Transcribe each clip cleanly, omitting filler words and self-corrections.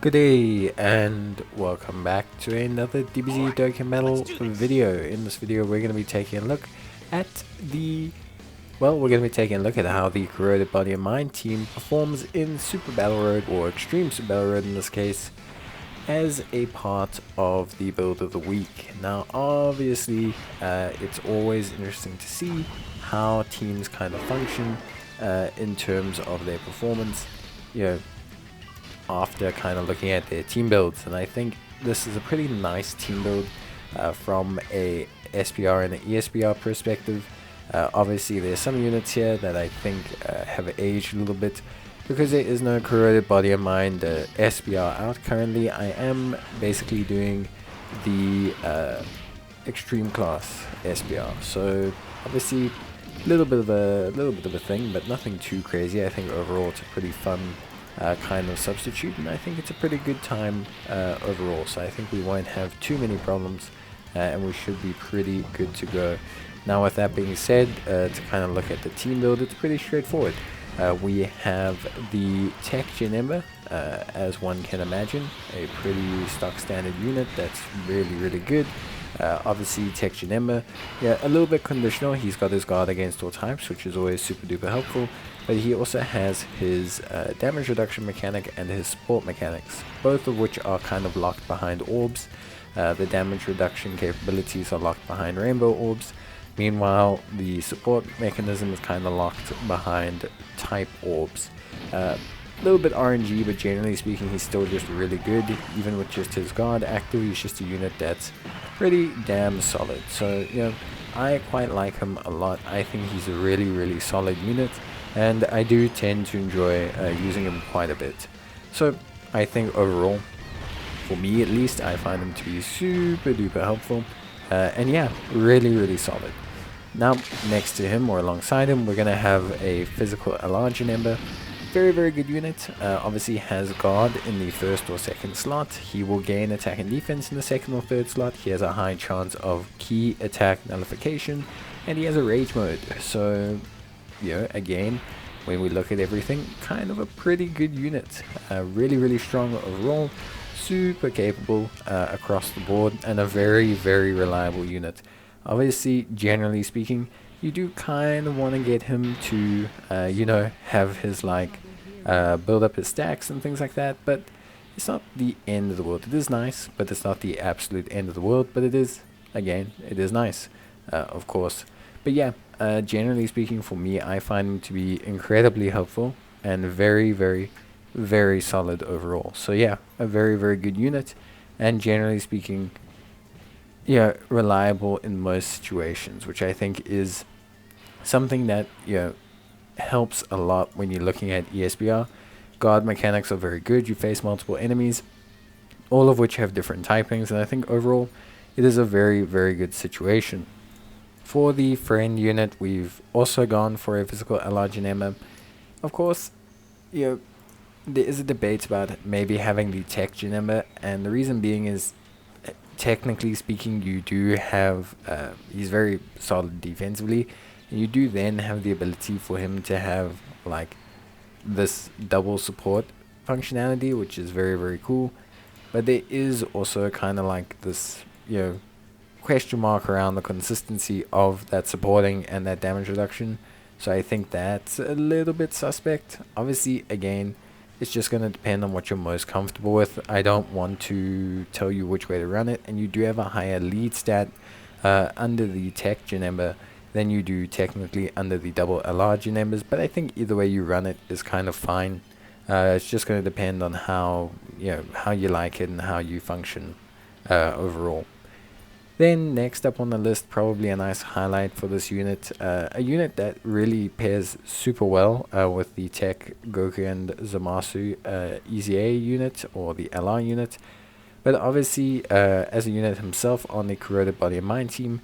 Good day and welcome back to another Dbz Dokkan Metal video. In this video we're going to be taking a look at we're going to be taking a look at how the Corroded Body and Mind team performs in Super Battle Road, or Extreme Super Battle Road in this case, as a part of the build of the week. Now obviously it's always interesting to see how teams kind of function in terms of their performance, after kind of looking at their team builds, and I think this is a pretty nice team build from a SPR and an ESPR perspective. Obviously there's some units here that I think have aged a little bit because there is no Corroded Body and Mind SPR out currently. I am basically doing the extreme class SPR, so obviously a little bit of a thing, but nothing too crazy. I think overall it's a pretty fun kind of substitute, and I think it's a pretty good time overall, so I think we won't have too many problems and we should be pretty good to go. Now with that being said, to kind of look at the team build, it's pretty straightforward. We have the Tech Ember, as one can imagine, a pretty stock standard unit that's really good. Obviously Tech Ember, a little bit conditional. He's got his guard against all types, which is always super duper helpful, but he also has his damage reduction mechanic and his support mechanics, both of which are kind of locked behind orbs. The damage reduction capabilities are locked behind rainbow orbs. Meanwhile, the support mechanism is kind of locked behind type orbs. A little bit RNG, but generally speaking he's still just really good. Even with just his guard active, he's just a unit that's pretty damn solid. So I quite like him a lot. I think he's a really solid unit, and I do tend to enjoy using him quite a bit. So I think overall, for me at least, I find him to be super duper helpful, and really solid. Now next to him, or alongside him, we're gonna have a physical Enlarging Ember. Very good unit. Obviously has guard in the first or second slot. He will gain attack and defense in the second or third slot. He has a high chance of key attack nullification, and he has a rage mode. So again, when we look at everything, kind of a pretty good unit. Really strong overall, super capable across the board, and a very reliable unit. Obviously, generally speaking, you do kind of want to get him to have his build up his stacks and things like that, but it's not the end of the world. It is nice, but it's not the absolute end of the world, but it is, again, it is nice, of course. But generally speaking, for me, I find him to be incredibly helpful and very solid overall. So a very good unit, and generally speaking, reliable in most situations, which I think is something that helps a lot when you're looking at ESBR. Guard mechanics are very good. You face multiple enemies, all of which have different typings, and I think overall it is a very good situation. For the friend unit, we've also gone for a physical Enlarging Ember. Of course, there is a debate about maybe having the Tech Ember, and the reason being is, technically speaking, you do have he's very solid defensively, and you do then have the ability for him to have this double support functionality, which is very cool. But there is also kind of this question mark around the consistency of that supporting and that damage reduction. So I think that's a little bit suspect. Obviously, again, it's just going to depend on what you're most comfortable with. I don't want to tell you which way to run it, and you do have a higher lead stat under the Tech Ember than you do technically under the double Enlarging Embers, but I think either way you run it is kind of fine. It's just going to depend on how you like it and how you function overall. Then next up on the list, probably a nice highlight for this unit, a unit that really pairs super well with the Tech Goku and Zamasu EZA unit, or the LR unit. But obviously, as a unit himself on the Corroded Body and Mind team,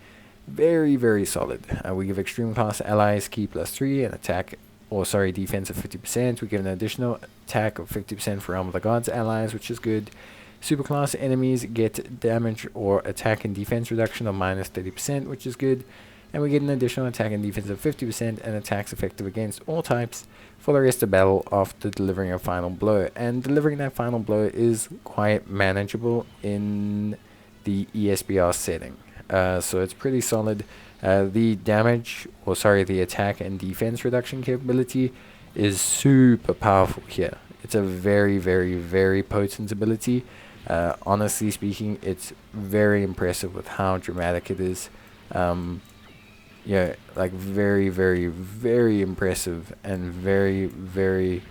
very solid. We give extreme class allies key +3 and attack, defense of 50%. We give an additional attack of 50% for Realm of the Gods allies, which is good. Superclass enemies get damage or attack and defense reduction of -30%, which is good. and we get an additional attack and defense of 50% and attacks effective against all types for the rest of battle after delivering a final blow. And delivering that final blow is quite manageable in the ESBR setting. So it's pretty solid. The attack and defense reduction capability is super powerful here. It's a very, very, very potent ability. Honestly speaking, it's very impressive with how dramatic it is. Like very, very, very impressive and very, very,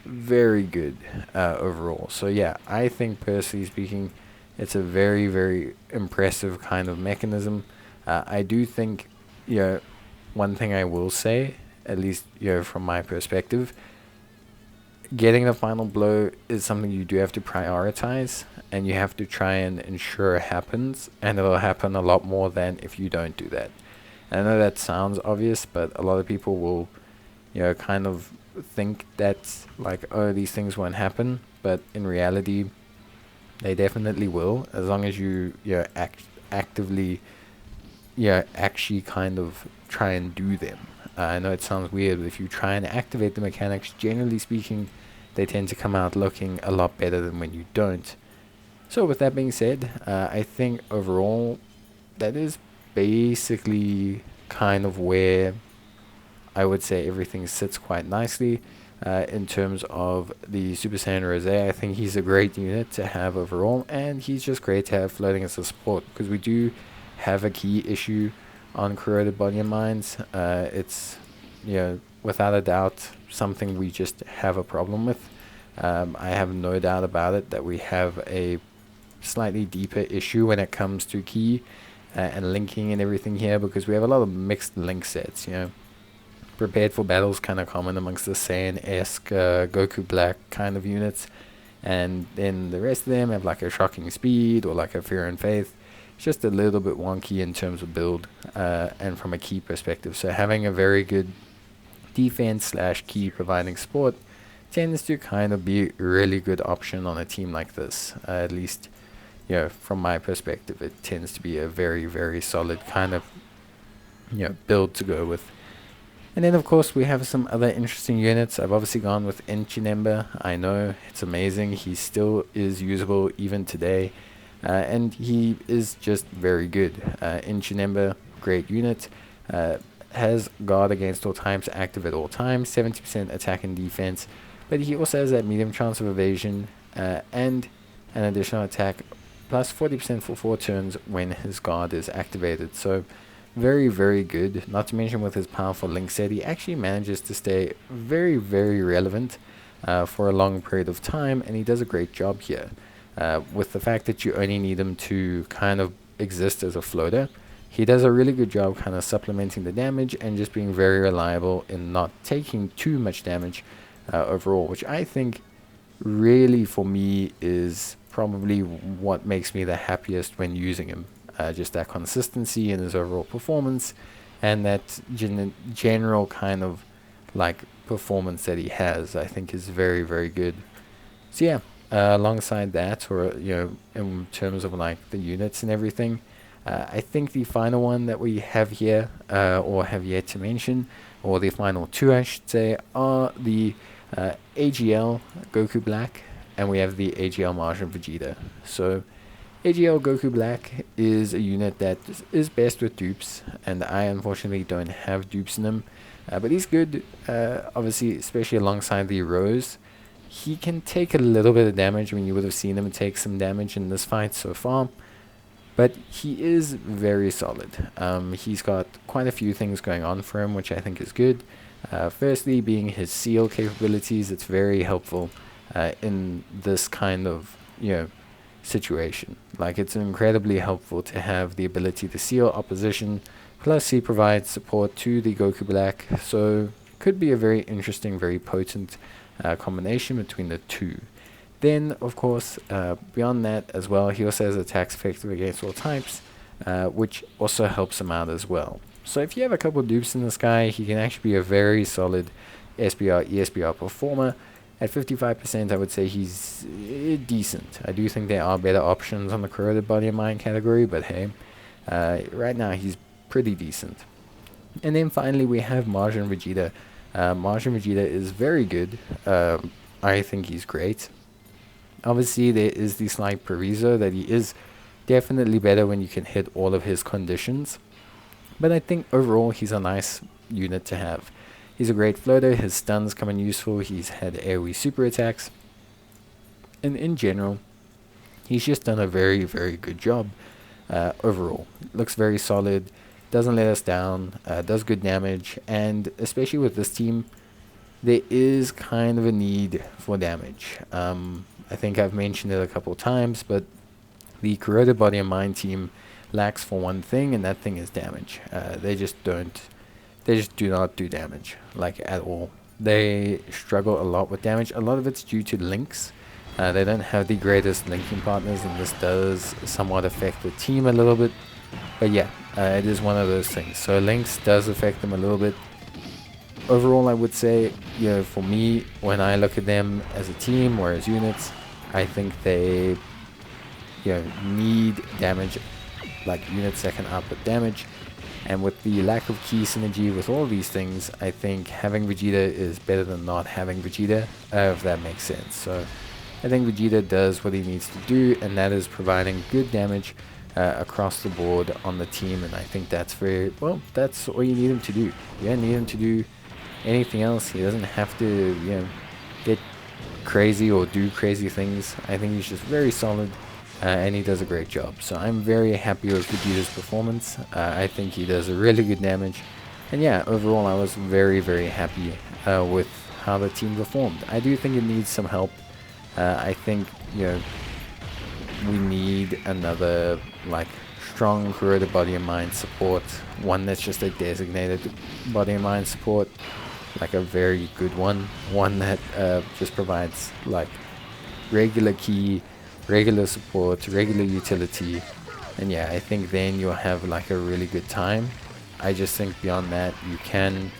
very good overall. So yeah, I think personally speaking, it's a very, very impressive kind of mechanism. I do think, one thing I will say, at least, from my perspective, getting the final blow is something you do have to prioritize, and you have to try and ensure it happens, and it'll happen a lot more than if you don't do that. And I know that sounds obvious, but a lot of people will, kind of think that, like, oh, these things won't happen, but in reality, they definitely will, as long as you, actively, actually kind of try and do them. I know it sounds weird, but if you try and activate the mechanics, generally speaking, they tend to come out looking a lot better than when you don't. So with that being said, I think overall, that is basically kind of where I would say everything sits quite nicely. In terms of the Super Saiyan Rose, I think he's a great unit to have overall, and he's just great to have floating as a support, because we do have a key issue on Corroded Body and Mind. It's, without a doubt, something we just have a problem with. I have no doubt about it that we have a slightly deeper issue when it comes to key and linking and everything here, because we have a lot of mixed link sets, Prepared for battle is kind of common amongst the Saiyan-esque Goku Black kind of units, and then the rest of them have like a shocking speed or like a fear and faith. It's just a little bit wonky in terms of build and from a key perspective. So having a very good defense / key providing support tends to kind of be a really good option on a team like this. At least, from my perspective, it tends to be a very, very solid kind of build to go with. And then, of course, we have some other interesting units. I've obviously gone with Enchinemba. I know, it's amazing. He still is usable even today. And he is just very good. Enchinemba, great unit. Has guard against all types active at all times. 70% attack and defense. But he also has that medium chance of evasion. And an additional attack. Plus 40% for 4 turns when his guard is activated. So very, very good. Not to mention with his powerful link set, he actually manages to stay very, very relevant for a long period of time, and he does a great job here. With the fact that you only need him to kind of exist as a floater, he does a really good job kind of supplementing the damage and just being very reliable in not taking too much damage overall, which I think really for me is probably what makes me the happiest when using him. Just that consistency in his overall performance, and that general kind of like performance that he has, I think is very, very good. So yeah, alongside that, or in terms of like the units and everything, I think the final one that we have here, or have yet to mention, or the final two I should say, are the AGL Goku Black, and we have the AGL Majin Vegeta. So AGL Goku Black is a unit that is best with dupes, and I unfortunately don't have dupes in him, but he's good, obviously, especially alongside the Rose. He can take a little bit of damage. I mean, you would have seen him take some damage in this fight so far, but he is very solid. He's got quite a few things going on for him, which I think is good. Firstly, being his seal capabilities, it's very helpful in this kind of, situation. Like, it's incredibly helpful to have the ability to seal opposition, plus he provides support to the Goku Black, so could be a very interesting, very potent combination between the two. Then, of course, beyond that as well, he also has attacks effective against all types, which also helps him out as well. So if you have a couple of dupes in this guy, he can actually be a very solid SBR, ESBR performer. At 55%, I would say he's decent. I do think there are better options on the Corroded Body and Mind category, but hey, right now he's pretty decent. And then finally we have Margin Vegeta. Margin Vegeta is very good. I think he's great. Obviously there is the slight proviso that he is definitely better when you can hit all of his conditions. But I think overall he's a nice unit to have. He's a great floater, his stuns come in useful, he's had AoE super attacks. And in general, he's just done a very, very good job overall. Looks very solid, doesn't let us down, does good damage, and especially with this team, there is kind of a need for damage. I think I've mentioned it a couple times, but the Corroded Body and Mind team lacks for one thing, and that thing is damage. They just do not do damage, like, at all. They struggle a lot with damage. A lot of it's due to links. They don't have the greatest linking partners, and this does somewhat affect the team a little bit. But yeah, it is one of those things. So links does affect them a little bit. Overall, I would say, for me, when I look at them as a team or as units, I think they, need damage, like units that can output damage. And with the lack of key synergy with all these things, I think having Vegeta is better than not having Vegeta, if that makes sense. So I think Vegeta does what he needs to do, and that is providing good damage across the board on the team. And I think that's that's all you need him to do. You don't need him to do anything else. He doesn't have to, get crazy or do crazy things. I think he's just very solid, and he does a great job. So I'm very happy with Vegeta's performance. I think he does a really good damage. And yeah, overall I was very, very happy with how the team performed. I do think it needs some help. I think, we need another, strong Corroded Body and Mind support. One that's just a designated Body and Mind support. Like a very good one. One that just provides, regular key, regular support, regular utility. And yeah, I think then you'll have, a really good time. I just think beyond that, you can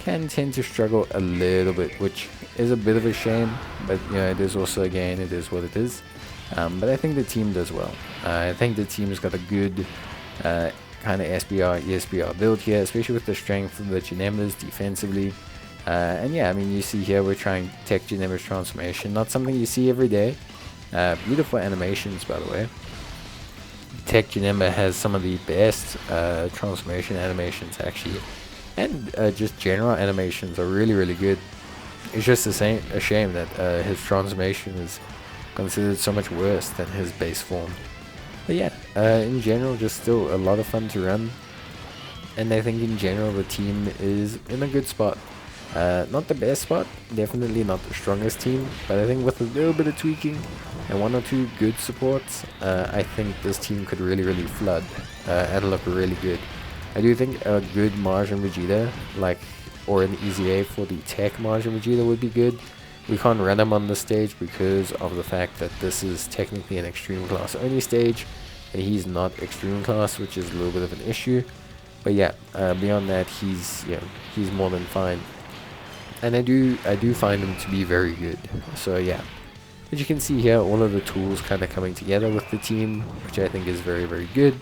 tend to struggle a little bit, which is a bit of a shame, but it is also, again, it is what it is. But I think the team does well. I think the team's got a good kind of SBR, ESBR build here, especially with the strength of the Janembas defensively. And yeah, I mean, you see here we're trying Tech Janemba's transformation, not something you see every day. Beautiful animations, by the way. Tech Janemba has some of the best transformation animations, actually. And just general animations are really, really good. It's just a shame that his transformation is considered so much worse than his base form. But yeah, in general, just still a lot of fun to run. And I think in general the team is in a good spot. Not the best spot, definitely not the strongest team, but I think with a little bit of tweaking and one or two good supports, I think this team could really, really flood and look really good. I do think a good Margin Vegeta, or an easy A for the Tech Margin Vegeta would be good. We can't run him on the stage because of the fact that this is technically an extreme class only stage, and he's not extreme class, which is a little bit of an issue. But yeah, beyond that, he's more than fine. And I do find him to be very good. So yeah, as you can see here, all of the tools kind of coming together with the team, which I think is very, very good.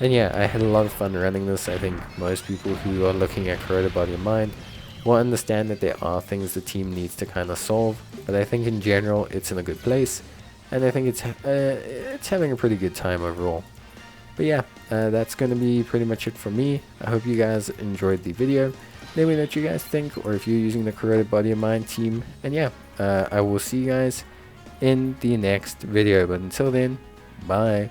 And yeah, I had a lot of fun running this. I think most people who are looking at Corroded Body and Mind will understand that there are things the team needs to kind of solve. But I think in general, it's in a good place. And I think it's having a pretty good time overall. But yeah, that's going to be pretty much it for me. I hope you guys enjoyed the video. Let me know what you guys think, or if you're using the Corroded Body and Mind team. And yeah, I will see you guys in the next video. But until then, bye.